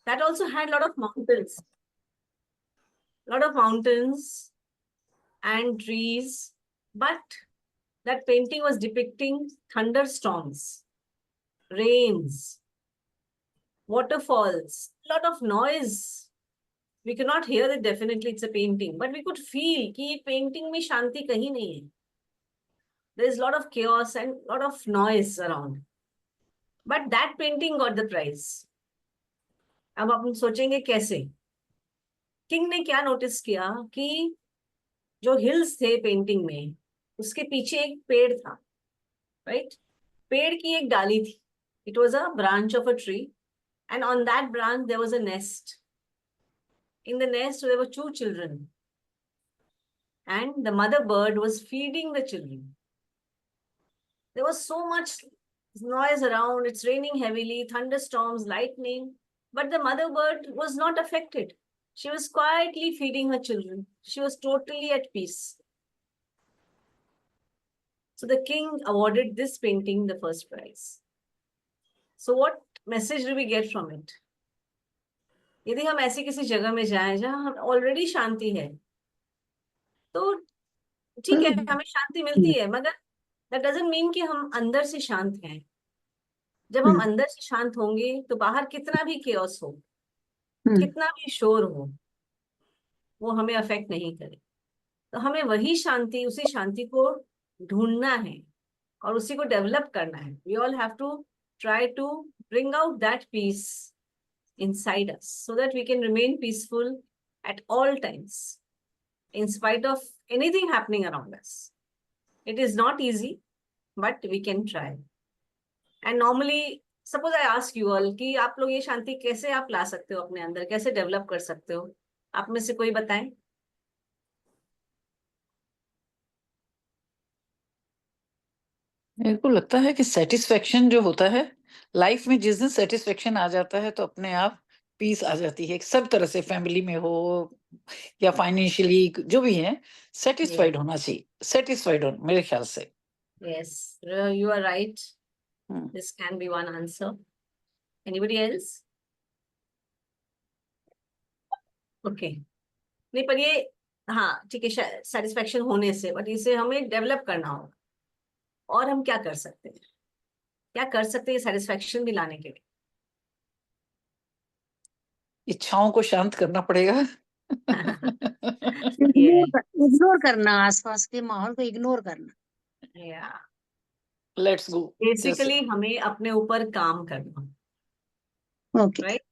That also had lot of mountains and trees, but that painting was depicting thunderstorms, rains, waterfalls, lot of noise. We cannot hear it definitely, it's a painting, but we could feel कि ये painting में शांति कहीं नहीं है. There is a lot of chaos and lot of noise around. But that painting got the prize. अब अपन सोचेंगे कैसे. King ने क्या नोटिस किया कि जो हिल्स थे पेंटिंग में, उसके पीछे एक पेड़ था, राइट? पेड़ की एक डाली थी. It was a branch of a tree, and on that branch there was a nest. In the nest there were 2 children, and the mother bird was feeding the children. There was so much noise around. It's raining heavily, thunderstorms, lightning, but the mother bird was not affected. She was quietly feeding her children. She was totally at peace. So the king awarded this painting the first prize. So what message do we get from it? यदि हम ऐसी किसी जगह में जाएं जहां already शांति है, तो ठीक है, हमें शांति मिलती है, मगर दैट डजंट मीन कि हम अंदर से शांत हैं. जब हम अंदर से शांत होंगे तो बाहर कितना भी केओस हो, कितना भी शोर हो, वो हमें अफेक्ट नहीं करे. तो हमें वही शांति, उसी शांति को ढूंढना है और उसी को डेवलप करना है. We all have to try to bring out that peace inside us so that we can remain peaceful at all times in spite of anything happening around us. It is not easy, but we can try. And normally, suppose I ask you all कि आप लोग ये शांति कैसे आप ला सकते हो अपने अंदर, कैसे डेवलप कर सकते हो, आप में से कोई बताएं. मेरे को लगता है कि सेटिस्फेक्शन जो होता है लाइफ में, जिस दिन सेटिस्फेक्शन आ जाता है तो अपने आप पीस आ जाती है. सब तरह से, फैमिली में हो या फाइनेंशियली, जो भी है, सेटिस्फाइड होना चाहिए. सेटिस्फाइड हो, मेरे ख्याल से. Yes, you are right. This can be one answer. Anybody else? Okay. नहीं, पर ये, हाँ ठीक है, सेटिस्फेक्शन होने से, बट इसे हमें डेवलप करना होगा. और हम क्या कर सकते हैं, क्या कर सकते हैं सेटिस्फेक्शन भी लाने के लिए? इच्छाओं को शांत करना पड़ेगा. इग्नोर करना, आसपास के माहौल को इग्नोर करना. Let's go. बेसिकली हमें अपने ऊपर काम करना. Okay, right.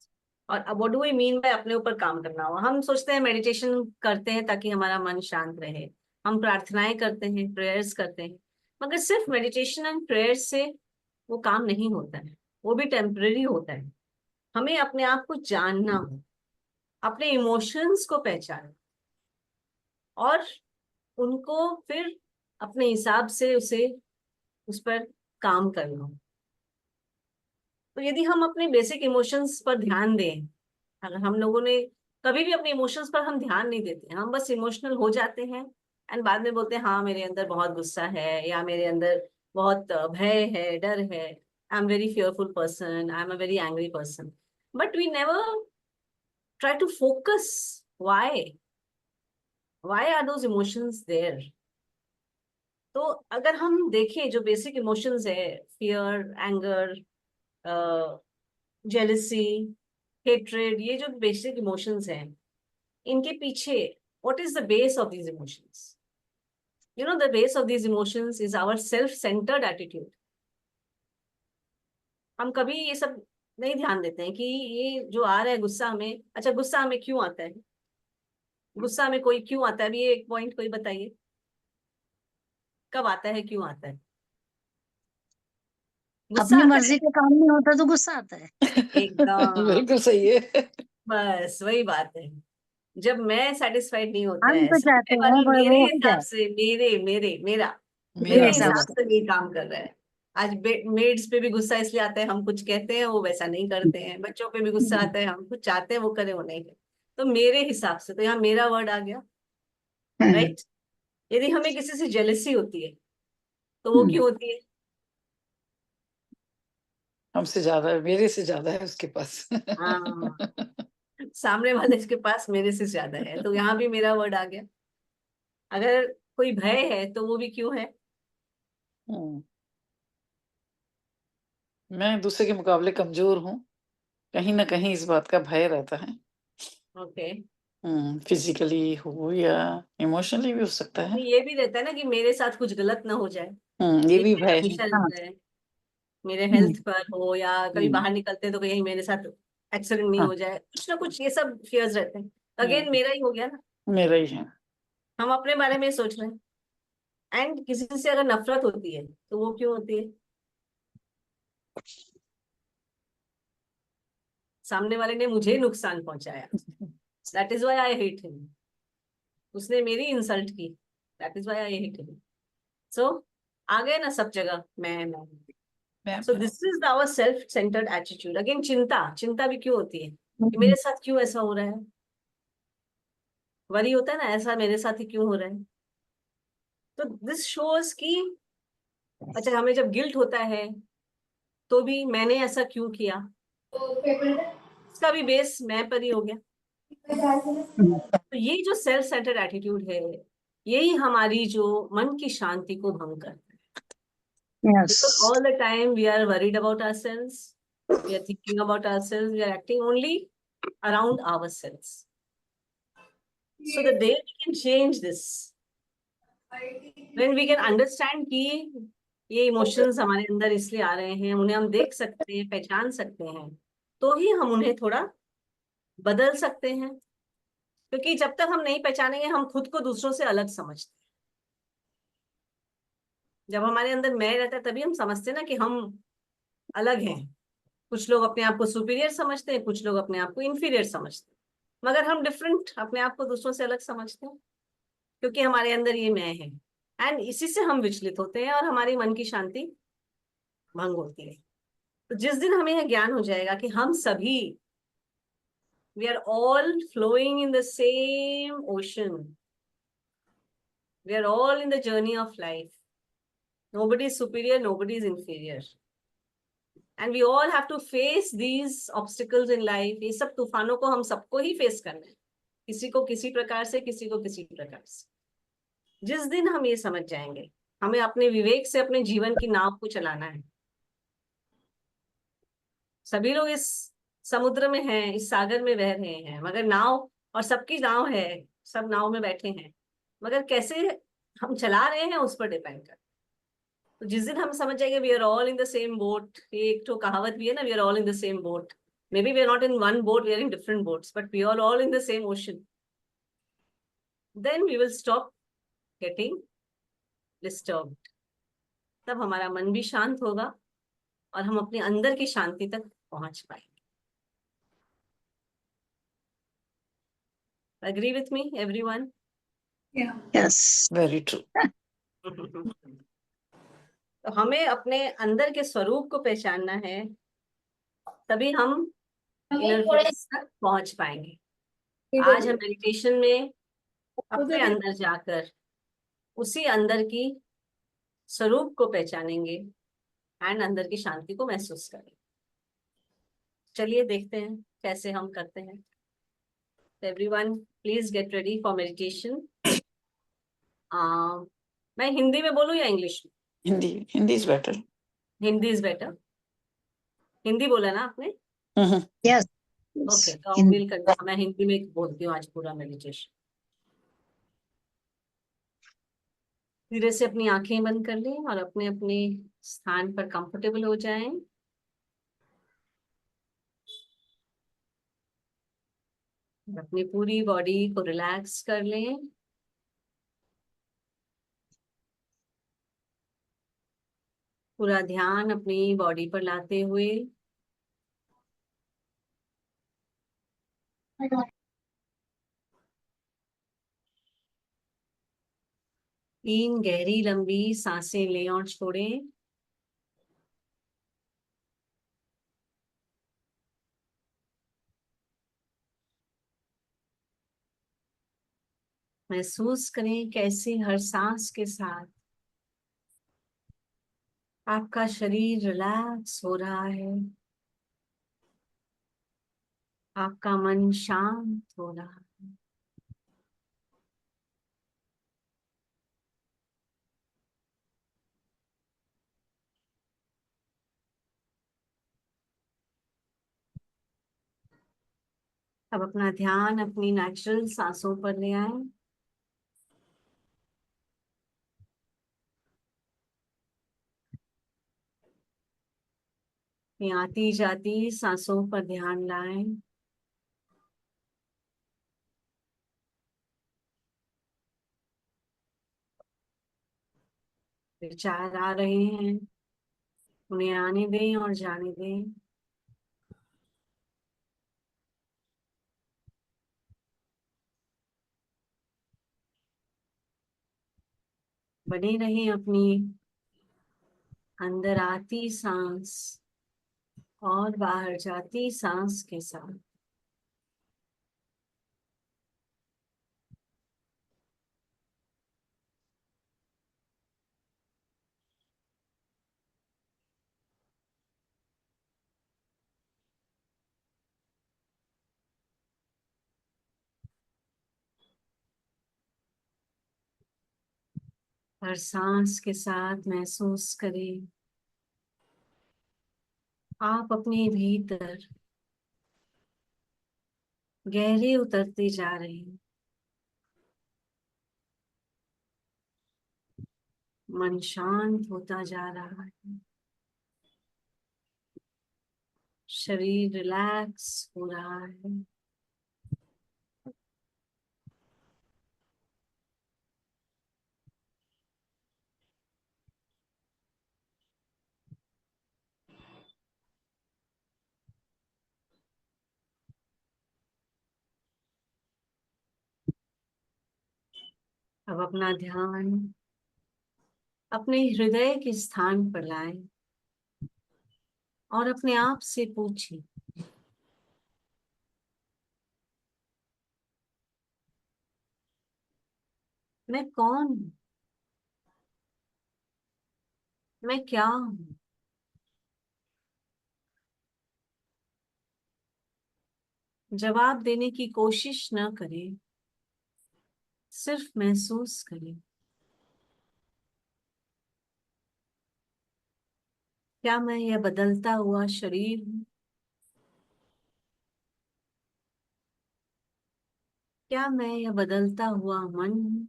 और अब what do we mean by अपने ऊपर काम करना? हो, हम सोचते हैं मेडिटेशन करते हैं ताकि हमारा मन शांत रहे, हम प्रार्थनाएं करते हैं, प्रेयर्स करते हैं, मगर सिर्फ मेडिटेशन एंड प्रेयर्स से वो काम नहीं होता है, वो भी टेम्पररी होता है. हमें अपने आप को जानना हो, अपने इमोशंस को पहचानना और उनको फिर अपने हिसाब से उस पर काम करना. तो यदि हम अपने बेसिक इमोशंस पर ध्यान दें, अगर हम लोगों ने कभी भी अपने इमोशंस पर हम ध्यान नहीं देते, हम बस इमोशनल हो जाते हैं एंड बाद में बोलते हैं हाँ मेरे अंदर बहुत गुस्सा है, या मेरे अंदर बहुत भय है, डर है, I am very fearful person, I am a very angry person, but we never try to focus why are those emotions there. तो अगर हम देखें जो बेसिक इमोशंस है, फियर, एंगर, जेलसी, हेट्रेड, ये जो बेसिक इमोशंस हैं, इनके पीछे what is the base of these emotions? You know, the base of these emotions is our self-centered attitude. हम कभी ये सब नहीं ध्यान देते हैं कि ये जो आ रहा है गुस्सा हमें, अच्छा गुस्सा हमें क्यों आता है, गुस्सा में कोई क्यों आता है, अभी एक पॉइंट कोई बताइए, कब आता है, क्यों आता है? अपनी मर्जी का काम नहीं होता तो गुस्सा आता है. एकदम बिल्कुल सही है. बस वही बात है. जब मैं सेटिस्फाइड नहीं होता हम है, तो चाहते हैं मेरे वो हिसाब से, मेरे मेरा हिसाब हिसाब से नहीं काम कर रहा है. आज मेड्स पे भी गुस्सा इसलिए आता है, हम कुछ कहते हैं वो वैसा नहीं करते हैं, बच्चों पे भी गुस्सा आता है, हम कुछ चाहते हैं वो करे वो नहीं करे. तो मेरे हिसाब से, तो यहाँ मेरा वर्ड आ गया, राइट. यदि हमें किसी से जेलसी होती है तो वो क्यों होती है? हमसे ज्यादा है, मेरे से ज्यादा है उसके पास। हाँ, सामने वाले के पास मेरे से ज्यादा है, तो यहाँ भी मेरा वर्ड आ गया। अगर कोई भय है तो वो भी क्यों है? हम्म, मैं दूसरे के मुकाबले कमजोर हूँ, कहीं ना कहीं इस बात का भय रहता है। ओके। फिजिकली हो या इमोशनली भी हो सकता है। ये भी रहता है ना कि मेरे साथ कुछ गलत ना हो जाए, ये ये भी भी भय है। हमेशा हाँ। रहता है। मेरे हम्म, हेल्थ पर हो या कभी हम्म, बाहर निकलते तो कहीं मेरे साथ एक्सीडेंट नहीं हाँ, हो जाए, कुछ ना कुछ ये सब फियर्स रहते हैं। अगेन मेरा ही हो गया ना, मेरा ही है। हम अपने बारे में सोच रहे हैं। एंड किसी से अगर नफरत होती है तो वो क्यों होती है? सामने वाले ने मुझे नुकसान पहुंचाया, that is why I hate him. उसने मेरी इंसल्ट की, that is why I hate him. So आ गए ना सब जगह मैं। सो मैं this is our self centered attitude. Again चिंता, चिंता भी क्यों होती है कि मेरे साथ क्यों ऐसा हो रहा है? वरी होता है ना, ऐसा मेरे साथ ही क्यों हो रहा है? तो दिस शोज कि अच्छा, हमें जब गिल्ट होता है तो भी मैंने ऐसा क्यों किया, इसका भी बेस मैं पर ही हो गया। तो ये जो सेल्फ सेंटर्ड एटीट्यूड है, यही हमारी जो मन की शांति को भंग करता है। Yes. Because all the time we are worried about ourselves, we are thinking about ourselves, we are acting only around ourselves. So the day we can change this, when we can understand कि ये emotions हमारे अंदर इसलिए आ रहे हैं, उन्हें हम देख सकते हैं, पहचान सकते हैं, तो ही हम उन्हें थोड़ा बदल सकते हैं। क्योंकि जब तक हम नहीं पहचानेंगे, हम खुद को दूसरों से अलग समझते हैं। जब हमारे अंदर मैं रहता है तभी हम समझते हैं ना कि हम अलग हैं। कुछ लोग अपने आप को सुपीरियर समझते हैं, कुछ लोग अपने आप को इंफीरियर समझते हैं, मगर हम डिफरेंट अपने आप को दूसरों से अलग समझते हैं, क्योंकि हमारे अंदर ये मैं है। एंड इसी से हम विचलित होते हैं और हमारी मन की शांति भंग होती है। तो जिस दिन हमें यह ज्ञान हो जाएगा कि हम सभी, we are all flowing in the same ocean, we are all in the journey of life, nobody is superior, nobody is inferior, and we all have to face these obstacles in life। ये सब तूफानों को हम सबको ही face करना है, किसी को किसी प्रकार से, किसी को किसी प्रकार से। जिस दिन हम ये समझ जाएंगे, हमें अपने विवेक से अपने जीवन की नाव को चलाना है। सभी लोग इस समुद्र में हैं, इस सागर में बह रहे हैं, मगर नाव, और सबकी नाव है, सब नाव में बैठे हैं, मगर कैसे हम चला रहे हैं उस पर डिपेंड कर। तो जिस दिन हम समझ जाएंगे we are all in the same boat, ये एक तो कहावत भी है ना, we are all in the same boat. Maybe we are not in one boat, we are in different boats, but we are all in the same ocean. Then we will stop getting disturbed. तब हमारा मन भी शांत होगा और हम अपने अंदर की शांति तक पहुंच पाएंगे। Agree with me, everyone? Yes. Very true. तो हमें अपने अंदर के स्वरूप को पहचानना है, तभी हम इनर पीस तक पहुंच पाएंगे। आज हम मेडिटेशन में अपने अंदर जाकर उसी अंदर की स्वरूप को पहचानेंगे एंड अंदर की शांति को महसूस करेंगे। चलिए देखते हैं कैसे हम करते हैं। Everyone please get ready for meditation. मैं हिंदी में बोलूं या इंग्लिश में? Hindi, Hindi is better. Hindi is better. Hindi बोला ना आपने? यस। ओके, तो विल कर, मैं हिंदी में बोलती हूँ आज पूरा मेडिटेशन। धीरे से अपनी आंखें बंद कर लें और अपने अपने स्थान पर कंफर्टेबल हो जाएं। अपनी पूरी बॉडी को रिलैक्स कर लें। पूरा ध्यान अपनी बॉडी पर लाते हुए तीन गहरी लंबी सांसें लें और छोड़ें। महसूस करें कैसे हर सांस के साथ आपका शरीर रिलैक्स हो रहा है, आपका मन शांत हो रहा है। अब अपना ध्यान अपनी नेचुरल सांसों पर ले आए। ये आती जाती सांसों पर ध्यान लाएं। विचार आ रहे हैं, उन्हें आने दें और जाने दें। बने रहें अपनी अंदर आती सांस और बाहर जाती सांस के साथ। हर सांस के साथ महसूस करें आप अपने भीतर गहरे उतरते जा रहे हैं। मन शांत होता जा रहा है, शरीर रिलैक्स हो रहा है। अब अपना ध्यान अपने हृदय के स्थान पर लाएं और अपने आप से पूछें, मैं कौन हूं? मैं क्या हूं? जवाब देने की कोशिश न करें, सिर्फ महसूस करें। क्या मैं यह बदलता हुआ शरीर हूं? क्या मैं यह बदलता हुआ मन हूं?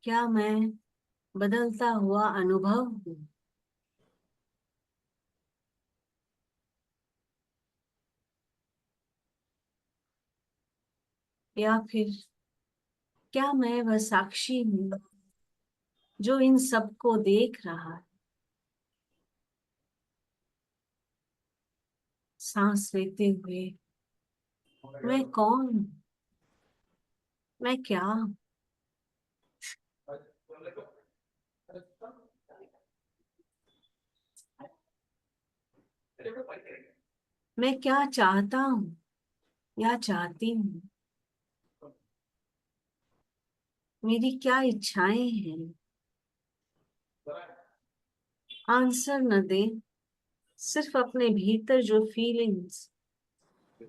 क्या मैं बदलता हुआ अनुभव हूं? या फिर क्या मैं वह साक्षी हूं जो इन सबको देख रहा है? सांस लेते हुए मैं कौन हूं? मैं क्या हूं? मैं क्या चाहता हूं या चाहती हूँ? मेरी क्या इच्छाएं हैं? आंसर न दें, सिर्फ अपने भीतर जो फीलिंग्स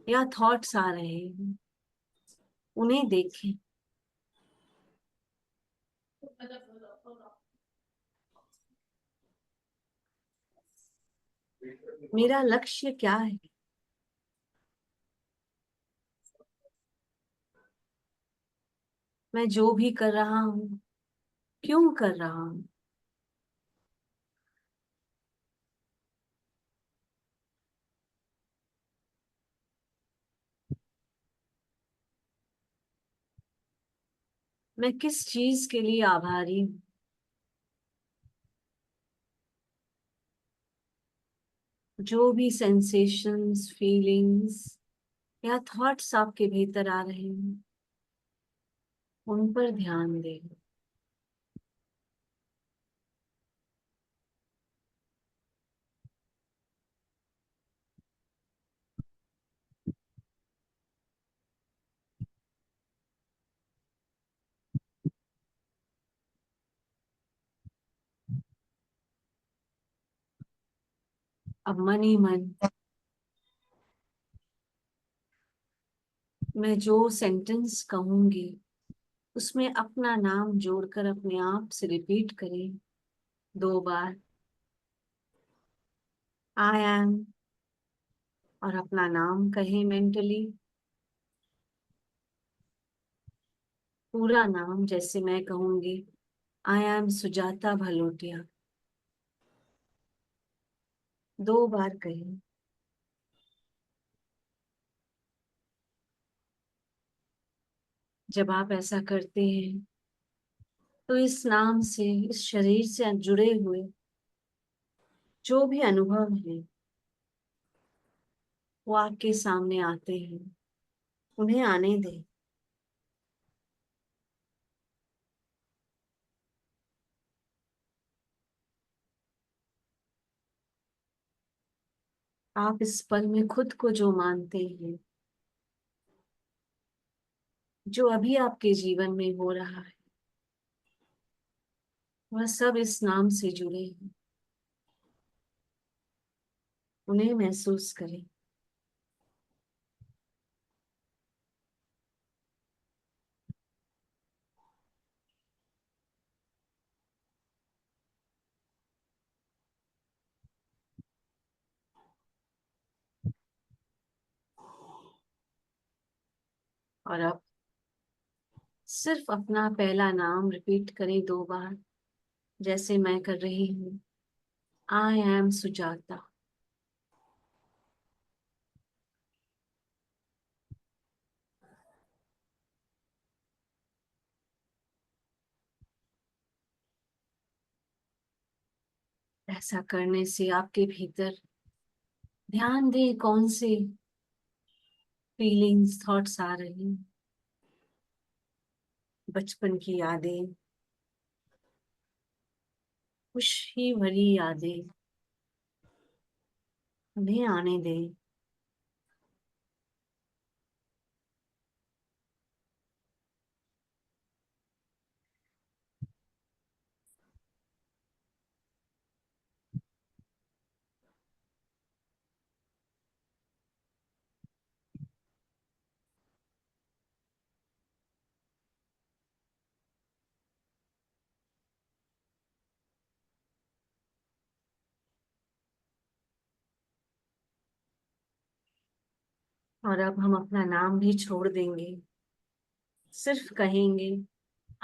या थॉट्स आ रहे हैं उन्हें देखें। मेरा लक्ष्य क्या है? मैं जो भी कर रहा हूँ क्यों कर रहा हूँ? मैं किस चीज के लिए आभारी हूँ? जो भी सेंसेशंस, फीलिंग्स या थॉट्स आपके भीतर आ रहे हैं उन पर ध्यान दें। अब मन ही मन मैं जो सेंटेंस कहूंगी उसमें अपना नाम जोड़कर अपने आप से रिपीट करें 2 बार, आई एम, और अपना नाम कहें मेंटली, पूरा नाम। जैसे मैं कहूंगी आई एम सुजाता भलोटिया, 2 बार कहें। जब आप ऐसा करते हैं तो इस नाम से, इस शरीर से जुड़े हुए जो भी अनुभव है वो आपके सामने आते हैं, उन्हें आने दें। आप इस पल में खुद को जो मानते हैं, जो अभी आपके जीवन में हो रहा है, वह सब इस नाम से जुड़े हैं, उन्हें महसूस करें। और अब सिर्फ अपना पहला नाम रिपीट करें 2 बार, जैसे मैं कर रही हूँ, आई एम सुजाता। ऐसा करने से आपके भीतर ध्यान दें कौन से फीलिंग्स, थॉट्स आ रहे हैं। बचपन की यादें, खुशी भरी यादें, उन्हें आने दें। और अब हम अपना नाम भी छोड़ देंगे, सिर्फ कहेंगे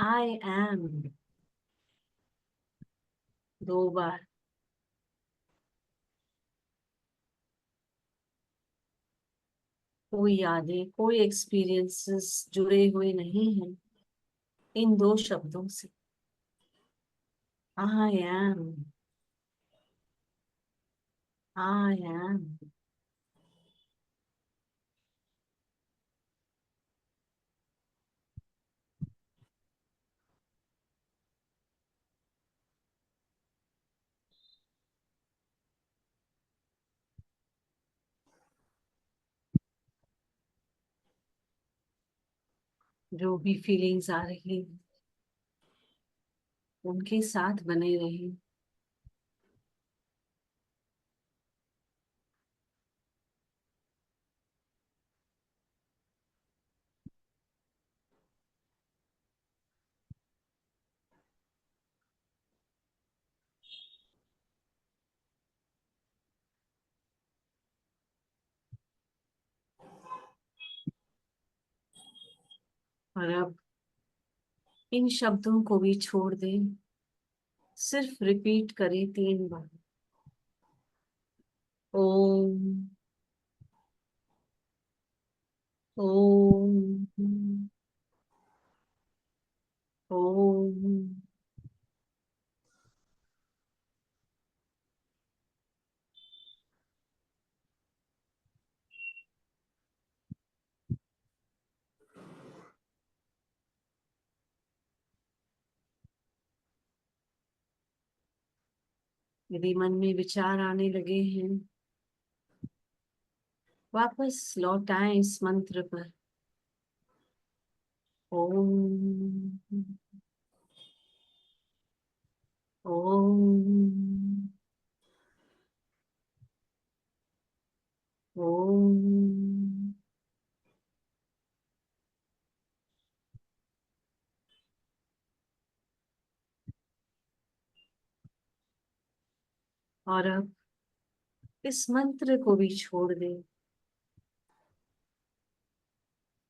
आई एम 2 बार। कोई यादें, कोई एक्सपीरियंसेस जुड़े हुए नहीं हैं इन 2 शब्दों से। I am, I am. जो भी फीलिंग्स आ रही हैं उनके साथ बने रहे। और अब इन शब्दों को भी छोड़ दें, सिर्फ रिपीट करें 3 बार, ओम, ओम, ओम। यदि मन में विचार आने लगे हैं, वापस लौट आए इस मंत्र पर, ओम, ओम, और अब इस मंत्र को भी छोड़ दे,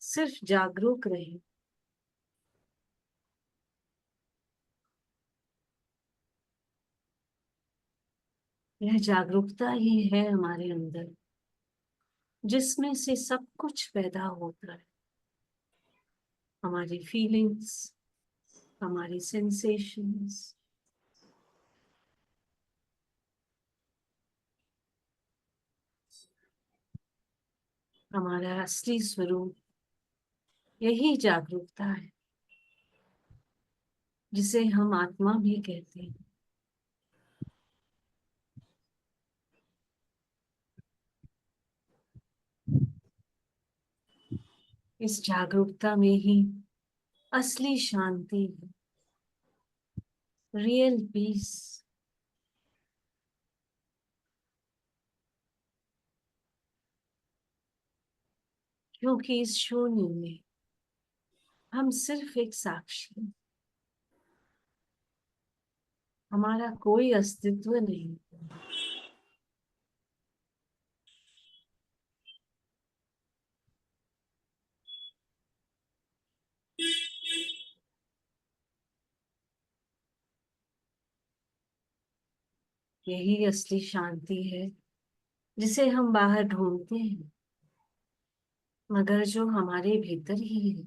सिर्फ जागरूक रहे। यह जागरूकता ही है हमारे अंदर, जिसमें से सब कुछ पैदा होता है। हमारी फीलिंग्स, हमारी सेंसेशंस, हमारा असली स्वरूप, यही जागरूकता है, जिसे हम आत्मा भी कहते हैं। इस जागरूकता में ही असली शांति है, रियल पीस। क्योंकि इस शून्य में हम सिर्फ एक साक्षी हैं। हमारा कोई अस्तित्व नहीं। यही असली शांति है, जिसे हम बाहर ढूंढते हैं, मगर जो हमारे भीतर ही है।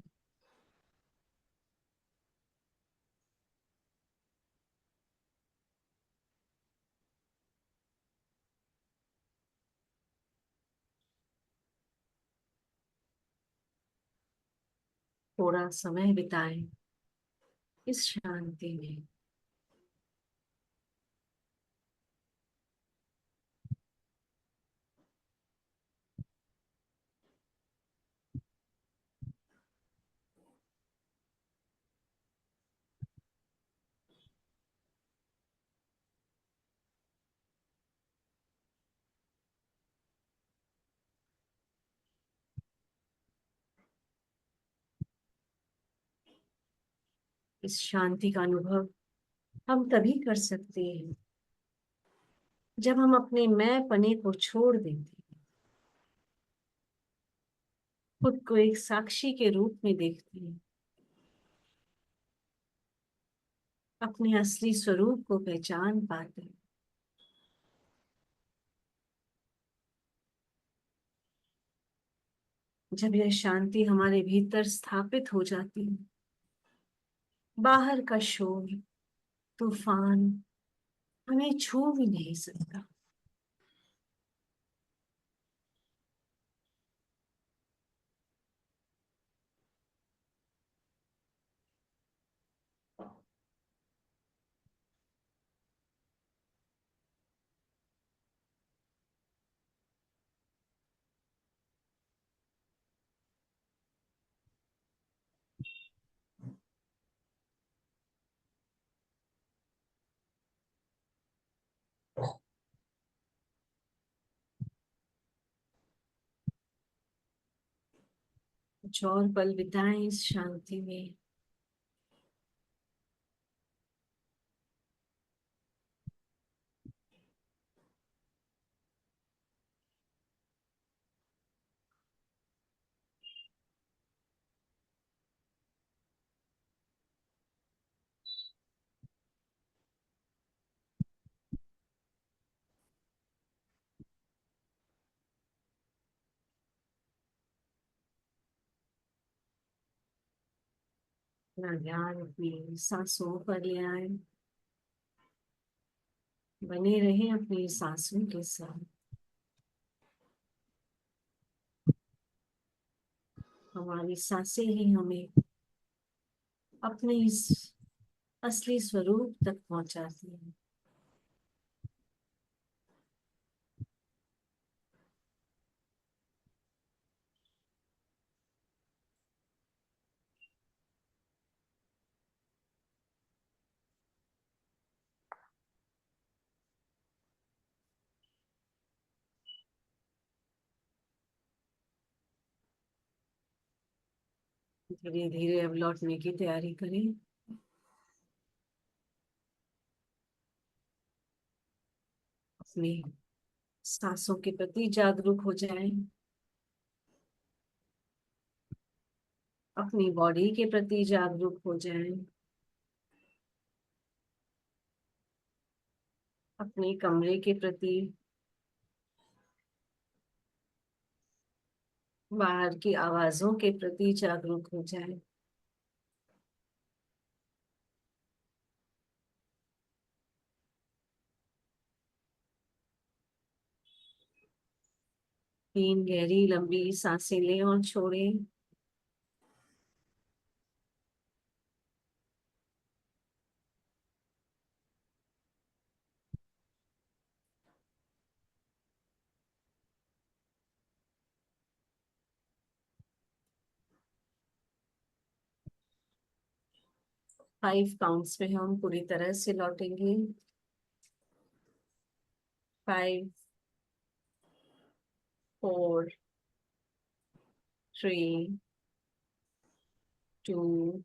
थोड़ा समय बिताएं इस शांति में। इस शांति का अनुभव हम तभी कर सकते हैं जब हम अपने मैं पने को छोड़ देते हैं, खुद को एक साक्षी के रूप में देखते हैं, अपने असली स्वरूप को पहचान पाते हैं। जब यह शांति हमारे भीतर स्थापित हो जाती है, बाहर का शोर, तूफान हमें छू भी नहीं सकता। कुछ और पल बिताएं इस शांति में। अपना ध्यान अपनी सांसों पर ले आए। बने रहें अपनी सांसों के साथ। हमारी सांसें ही हमें अपने इस असली स्वरूप तक पहुंचाती हैं। धीरे धीरे अब लौटने की तैयारी करें। अपनी सांसों के प्रति जागरूक हो जाएं, अपनी बॉडी के प्रति जागरूक हो जाएं, अपने कमरे के प्रति, बाहर की आवाजों के प्रति जागरूक हो जाएं। तीन गहरी लंबी सांसें लें और छोड़ें। फाइव काउंट्स पे हम पूरी तरह से लौटेंगे। 5, 4, 3, 2,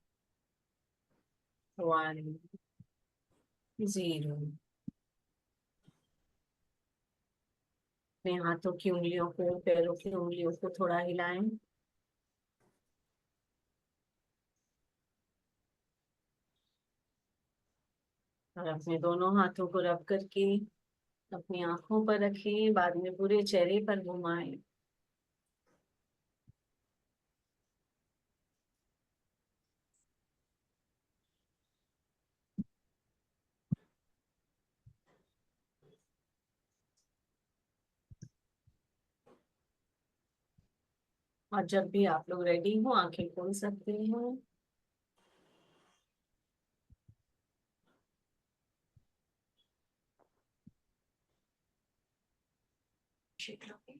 1, 0। अपने हाथों की उंगलियों को, पैरों की उंगलियों को थोड़ा हिलाएं। और अपने दोनों हाथों को रब करके अपनी आंखों पर रखें, बाद में पूरे चेहरे पर घुमाएं। और जब भी आप लोग रेडी हो, आंखें खोल सकते हैं। शेक लोगे,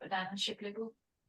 बनाना शेक ले लो।